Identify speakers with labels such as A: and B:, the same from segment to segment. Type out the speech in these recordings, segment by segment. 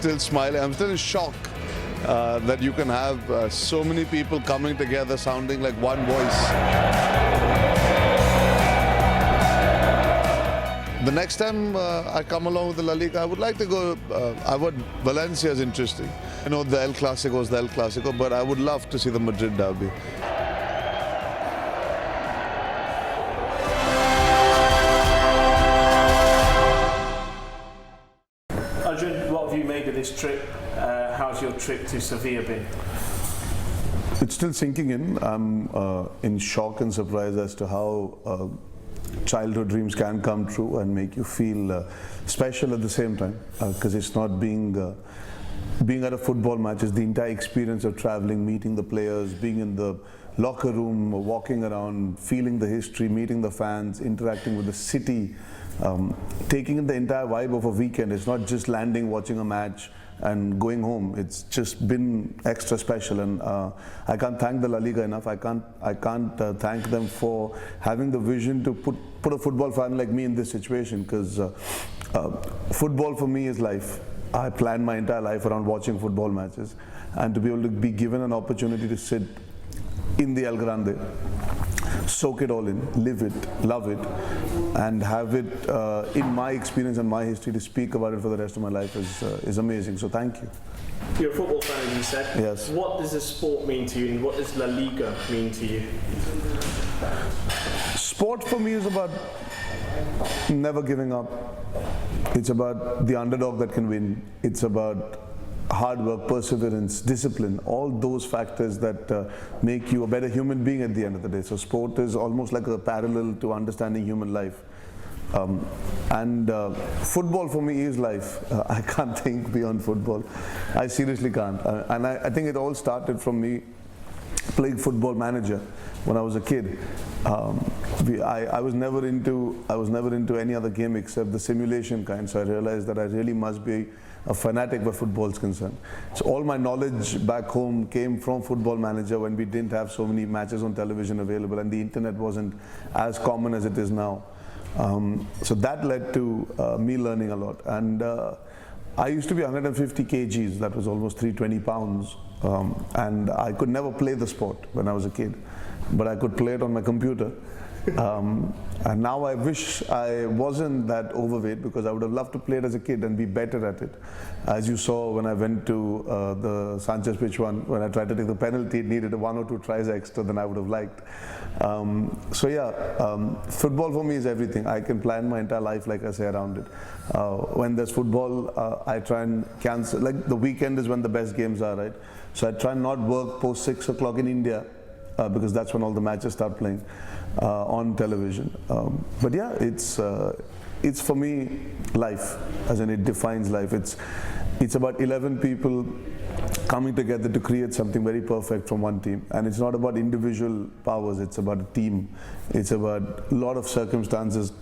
A: still smiling. I'm still in shock that you can have so many people coming together sounding like one voice. The next time I come along with the La Liga, I would like to go, Valencia is interesting. I know the El Clasico is the El Clasico, but I would love to see the Madrid derby.
B: Arjun, what have you made of this trip? How's your trip to Sevilla been?
A: It's still sinking in. I'm in shock and surprise as to how childhood dreams can come true and make you feel special at the same time, because it's not being at a football match, it's the entire experience of traveling, meeting the players, being in the locker room, walking around, feeling the history, meeting the fans, interacting with the city, taking in the entire vibe of a weekend. It's not just landing, watching a match and going home. It's just been extra special, and I can't thank the La Liga enough. I can't thank them for having the vision to put a football fan like me in this situation, because football for me is life. I plan my entire life around watching football matches, and to be able to be given an opportunity to sit in the El Grande, soak it all in, live it, love it, and have it in my experience and my history to speak about it for the rest of my life is amazing. So thank you.
B: You're a football fan, as you said.
A: Yes.
B: What does the sport mean to you, and what does La Liga mean to you?
A: Sport for me is about never giving up. It's about the underdog that can win. It's about hard work, perseverance, discipline, all those factors that make you a better human being at the end of the day. So sport is almost like a parallel to understanding human life. Football for me is life. I can't think beyond football. I seriously can't. I think it all started from me playing Football Manager when I was a kid. I was never into any other game except the simulation kind, so I realized that I really must be a fanatic where football is concerned. So all my knowledge back home came from Football Manager when we didn't have so many matches on television available and the internet wasn't as common as it is now. So that led to me learning a lot. And I used to be 150 kgs, that was almost 320 pounds. And I could never play the sport when I was a kid, but I could play it on my computer. And now I wish I wasn't that overweight, because I would have loved to play it as a kid and be better at it. As you saw when I went to the Sanchez pitch one, when I tried to take the penalty, it needed 1 or 2 tries extra than I would have liked. So yeah, football for me is everything. I can plan my entire life, like I say, around it. When there's football, I try and cancel, like the weekend is when the best games are, right? So I try and not work post 6 o'clock in India, because that's when all the matches start playing on television. But yeah, it's for me life, as in it defines life. It's about 11 people coming together to create something very perfect from one team, and it's not about individual powers, it's about a team. It's about a lot of circumstances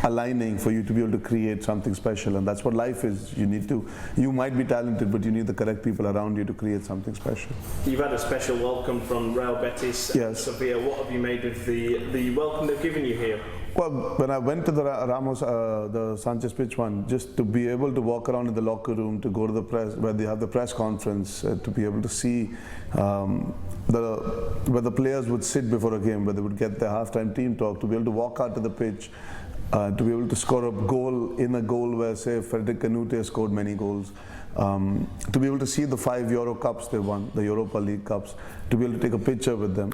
A: aligning for you to be able to create something special, and that's what life is. You might be talented, but you need the correct people around you to create something special.
B: You've had a special welcome from Real Betis and Sevilla. What have you made of the welcome they've given you here?
A: Well, when I went to the the Sanchez pitch one, just to be able to walk around in the locker room, to go to the press, where they have the press conference, to be able to see where the players would sit before a game, where they would get their halftime team talk, to be able to walk out to the pitch, to be able to score a goal in a goal where, say, Frederic Canute scored many goals, to be able to see the 5 Euro Cups they won, the Europa League Cups, to be able to take a picture with them,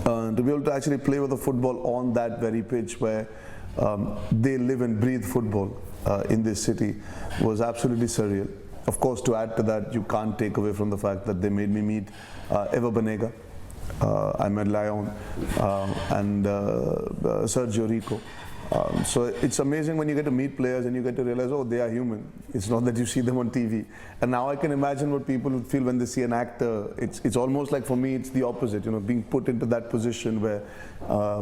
A: to be able to actually play with the football on that very pitch where they live and breathe football in this city, was absolutely surreal. Of course, to add to that, you can't take away from the fact that they made me meet Eva Banega, I met Lyon, and Sergio Rico. So it's amazing when you get to meet players and you get to realize, oh, they are human. It's not that you see them on TV. And now I can imagine what people would feel when they see an actor. It's almost like, for me, it's the opposite, being put into that position where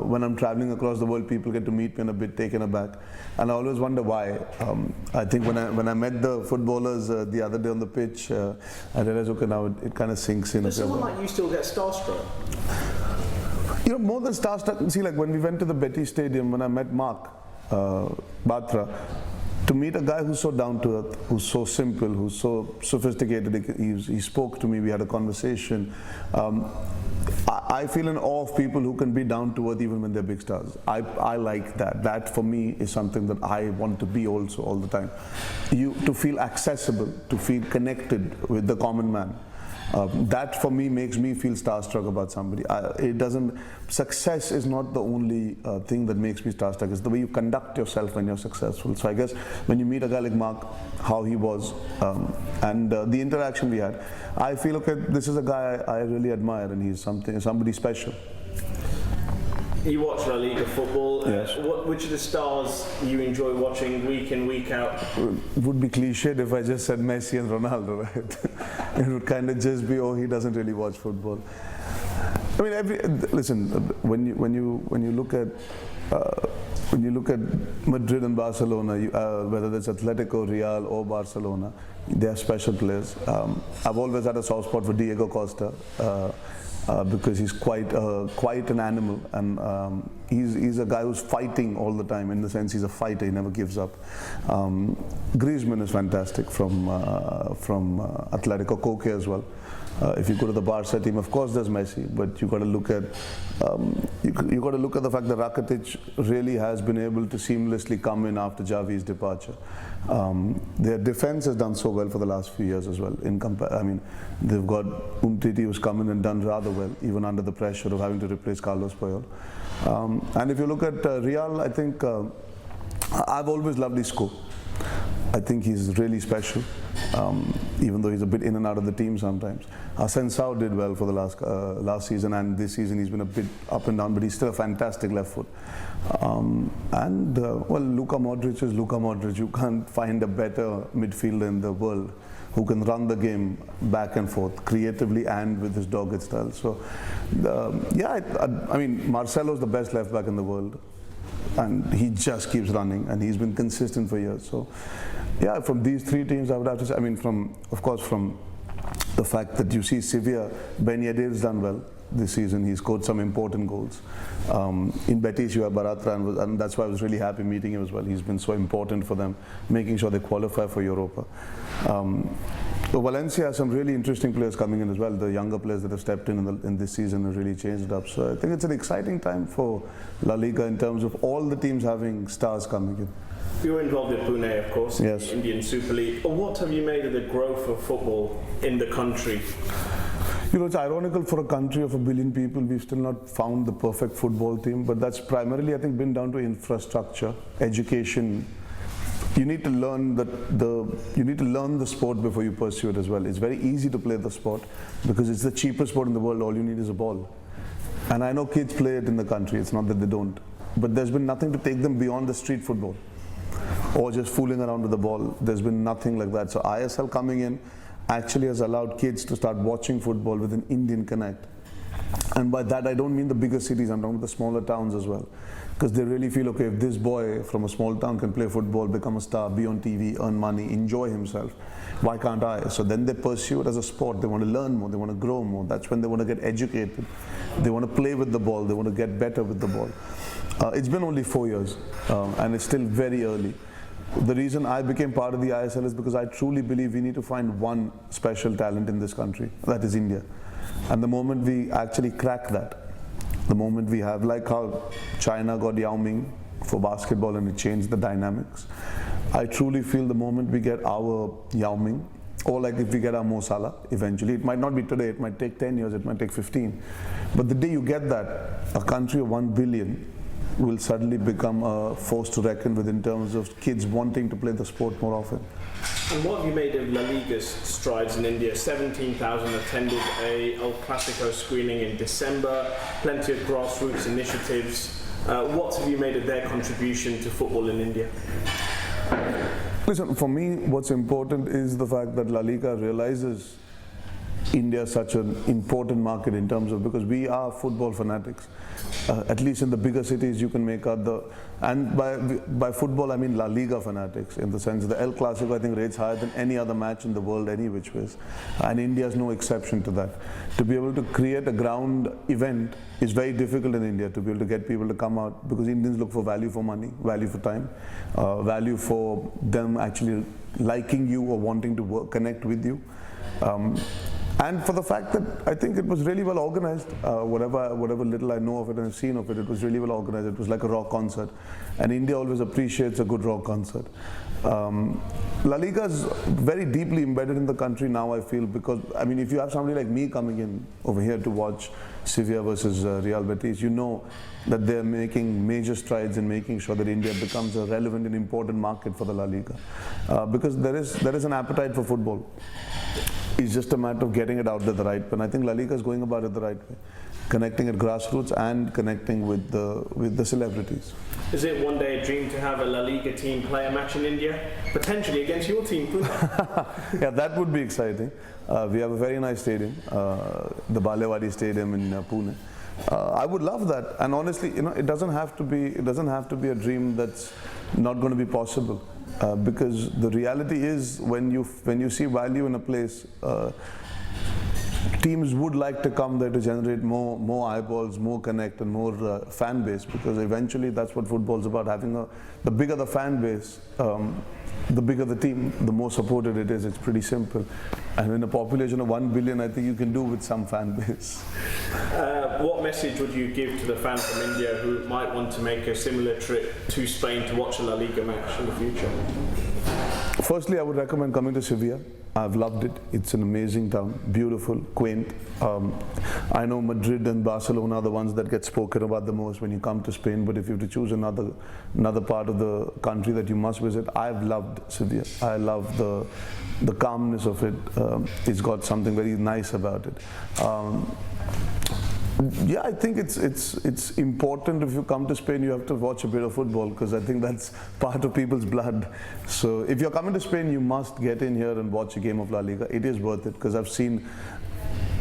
A: when I'm traveling across the world, people get to meet me and a bit taken aback. And I always wonder why. I think when I met the footballers the other day on the pitch, I realized, okay, now it kind of sinks in.
B: Does someone like you still get starstruck?
A: More than starstruck, see, like when we went to the Betis Stadium, when I met Mark Batra, to meet a guy who's so down to earth, who's so simple, who's so sophisticated, he spoke to me, we had a conversation. I feel in awe of people who can be down to earth even when they're big stars. I like that. That for me is something that I want to be also all the time. To feel accessible, to feel connected with the common man. That for me makes me feel starstruck about somebody. Success is not the only thing that makes me starstruck. It's the way you conduct yourself when you're successful. So I guess when you meet a guy like Mark, how he was, and the interaction we had, I feel, okay, this is a guy I really admire, and he's somebody special.
B: You watch La Liga football.
A: Yes.
B: Which of the stars you enjoy watching week in, week out?
A: It would be cliched if I just said Messi and Ronaldo, right? It would kind of just be, oh, he doesn't really watch football. I mean, listen, when you look at Madrid and Barcelona, whether it's Atletico, Real, or Barcelona, they are special players. I've always had a soft spot for Diego Costa. Because he's quite an animal, and he's a guy who's fighting all the time. In the sense, he's a fighter; he never gives up. Griezmann is fantastic from Atletico. Koke as well. If you go to the Barca team, of course there's Messi, but you got to look at you got to look at the fact that Rakitic really has been able to seamlessly come in after Xavi's departure. Their defense has done so well for the last few years as well. I mean, they've got Umtiti who's come in and done rather well, even under the pressure of having to replace Carlos Puyol. And if you look at Real, I think I've always loved Isco. I think he's really special, even though he's a bit in and out of the team sometimes. Asensio did well for the last season, and this season he's been a bit up and down, but he's still a fantastic left foot. Well, Luka Modric is Luka Modric. You can't find a better midfielder in the world who can run the game back and forth creatively and with his dogged style. So, I mean, Marcelo's the best left back in the world, and he just keeps running, and he's been consistent for years. So, yeah, from these three teams, I would have to say, I mean, from the fact that you see Sevilla, Ben Yedder's done well this season. He scored some important goals. In Betis, you have Baratra, and that's why I was really happy meeting him as well. He's been so important for them, making sure they qualify for Europa. Valencia has some really interesting players coming in as well. The younger players that have stepped in this season have really changed it up. So I think it's an exciting time for La Liga in terms of all the teams having stars coming in.
B: You're involved in Pune, of course,
A: yes.
B: In the Indian Super League. What have you made of the growth of football in the country?
A: You know, it's ironical for a country of 1 billion people, we've still not found the perfect football team, but that's primarily, I think, been down to infrastructure, education. You need to learn the sport before you pursue it as well. It's very easy to play the sport because it's the cheapest sport in the world. All you need is a ball. And I know kids play it in the country, it's not that they don't. But there's been nothing to take them beyond the street football or just fooling around with the ball. There's been nothing like that. So ISL coming in actually has allowed kids to start watching football with an Indian connect. And by that I don't mean the bigger cities, I'm talking about the smaller towns as well. Because they really feel, okay, if this boy from a small town can play football, become a star, be on TV, earn money, enjoy himself, why can't I? So then they pursue it as a sport. They want to learn more, they want to grow more. That's when they want to get educated. They want to play with the ball, they want to get better with the ball. It's been only 4 years, and it's still very early. The reason I became part of the ISL is because I truly believe we need to find one special talent in this country, that is India. And the moment we actually crack that, the moment we have, like how China got Yao Ming for basketball and it changed the dynamics, I truly feel the moment we get our Yao Ming, or like if we get our Mo Salah eventually, it might not be today, it might take 10 years, it might take 15. But the day you get that, a country of 1 billion will suddenly become a force to reckon with in terms of kids wanting to play the sport more often.
B: And what have you made of La Liga's strides in India? 17,000 attended a El Clasico screening in December, plenty of grassroots initiatives. What have you made of their contribution to football in India?
A: Listen, for me, what's important is the fact that La Liga realizes India is such an important market in terms of, because we are football fanatics. At least in the bigger cities, you can make out and by football I mean La Liga fanatics, in the sense the El Clasico I think rates higher than any other match in the world, any which ways, and India is no exception to that. To be able to create a ground event is very difficult in India, to be able to get people to come out, because Indians look for value for money, value for time, value for them actually liking you or wanting to connect with you. And for the fact that I think it was really well organized, whatever little I know of it and I've seen of it, it was really well organized. It was like a rock concert, and India always appreciates a good rock concert. La Liga is very deeply embedded in the country now, I feel, because I mean, if you have somebody like me coming in over here to watch Sevilla versus Real Betis, you know that they're making major strides in making sure that India becomes a relevant and important market for the La Liga, because there is an appetite for football. It's just a matter of getting it out there the right way. And I think La Liga is going about it the right way, connecting at grassroots and connecting with the celebrities.
B: Is it one day a dream to have a La Liga team play a match in India, potentially against your team, Pune?
A: Yeah, that would be exciting. We have a very nice stadium, the Bollywood Stadium in Pune. I would love that, and honestly, you know, it doesn't have to be a dream that's not going to be possible. Because the reality is, when you see value in a place, teams would like to come there to generate more eyeballs, more connect, and more fan base, because eventually that's what football's about. Having the bigger the fan base, the bigger the team, the more supported it is. It's pretty simple. And in a population of 1 billion, I think you can do with some fan base.
B: What message would you give to the fans from India who might want to make a similar trip to Spain to watch a La Liga match in the future?
A: Firstly, I would recommend coming to Sevilla. I've loved it. It's an amazing town, beautiful, quaint. I know Madrid and Barcelona are the ones that get spoken about the most when you come to Spain, but if you have to choose another part of the country that you must visit, I've loved Sevilla. I love the calmness of it. It's got something very nice about it. Yeah, I think it's important. If you come to Spain, you have to watch a bit of football, because I think that's part of people's blood. So if you're coming to Spain, you must get in here and watch a game of La Liga. It is worth it, because I've seen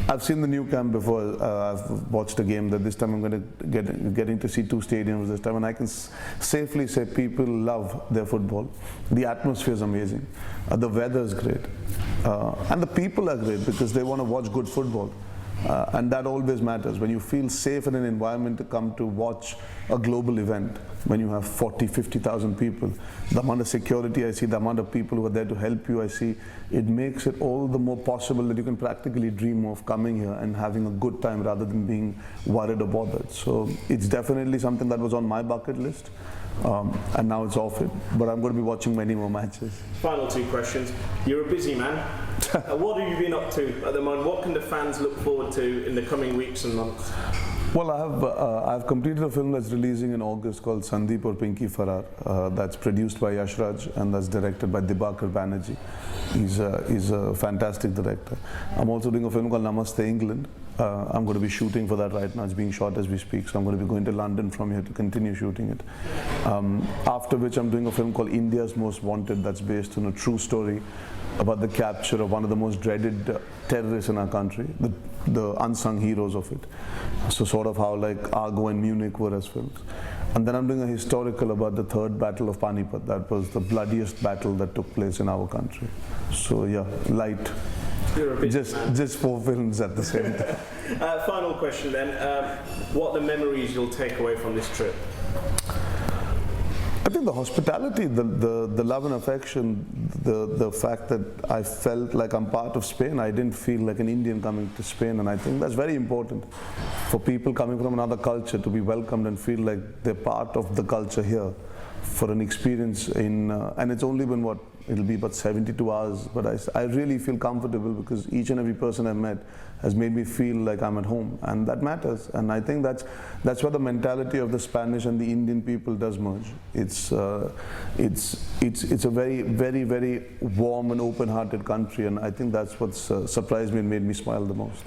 A: the new camp before. I've watched a game that this time I'm going to getting to see 2 stadiums this time, and I can safely say people love their football. The atmosphere is amazing. The weather is great, and the people are great, because they want to watch good football. And that always matters. When you feel safe in an environment to come to watch a global event, when you have 40, 50,000 people, the amount of security I see, the amount of people who are there to help you I see, it makes it all the more possible that you can practically dream of coming here and having a good time rather than being worried or bothered. So it's definitely something that was on my bucket list. And now it's off it, but I'm going to be watching many more matches.
B: Final 2 questions. You're a busy man. What have you been up to at the moment? What can the fans look forward to in the coming weeks and months?
A: Well, I've completed a film that's releasing in August called Sandeep or Pinky Farrar. That's produced by Yash Raj and that's directed by Dibakar Banerjee. He's a fantastic director. I'm also doing a film called Namaste England. I'm going to be shooting for that right now. It's being shot as we speak, so I'm going to be going to London from here to continue shooting it. After which I'm doing a film called India's Most Wanted, that's based on a true story about the capture of one of the most dreaded terrorists in our country, the unsung heroes of it. So sort of how like Argo and Munich were as films. And then I'm doing a historical about the 3rd Battle of Panipat. That was the bloodiest battle that took place in our country. So yeah, light. Just 4 films at the same time.
B: Final question then. What are the memories you'll take away from this trip?
A: I think the hospitality, the love and affection, the fact that I felt like I'm part of Spain. I didn't feel like an Indian coming to Spain, and I think that's very important for people coming from another culture to be welcomed and feel like they're part of the culture here for an experience in, and it's only been it'll be about 72 hours, but I really feel comfortable because each and every person I've met has made me feel like I'm at home, and that matters. And I think that's where the mentality of the Spanish and the Indian people does merge. It's a very, very, very warm and open-hearted country, and I think that's what's surprised me and made me smile the most.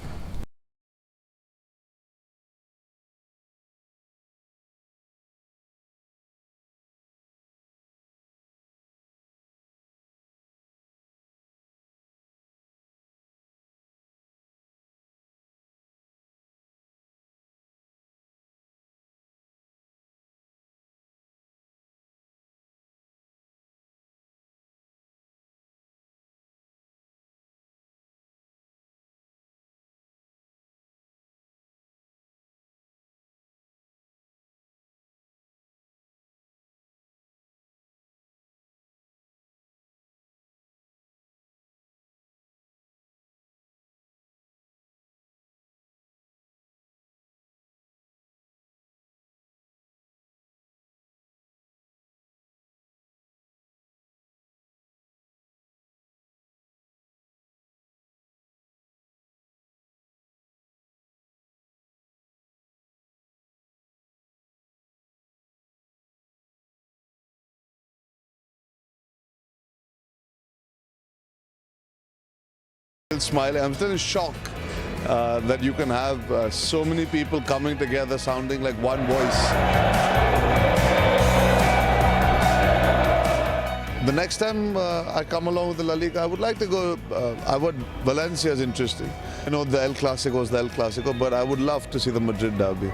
A: Smiling. I'm still in shock that you can have so many people coming together sounding like one voice. The next time I come along with the La Liga, I would like to go, Valencia is interesting. I know the El Clasico is the El Clasico, but I would love to see the Madrid derby.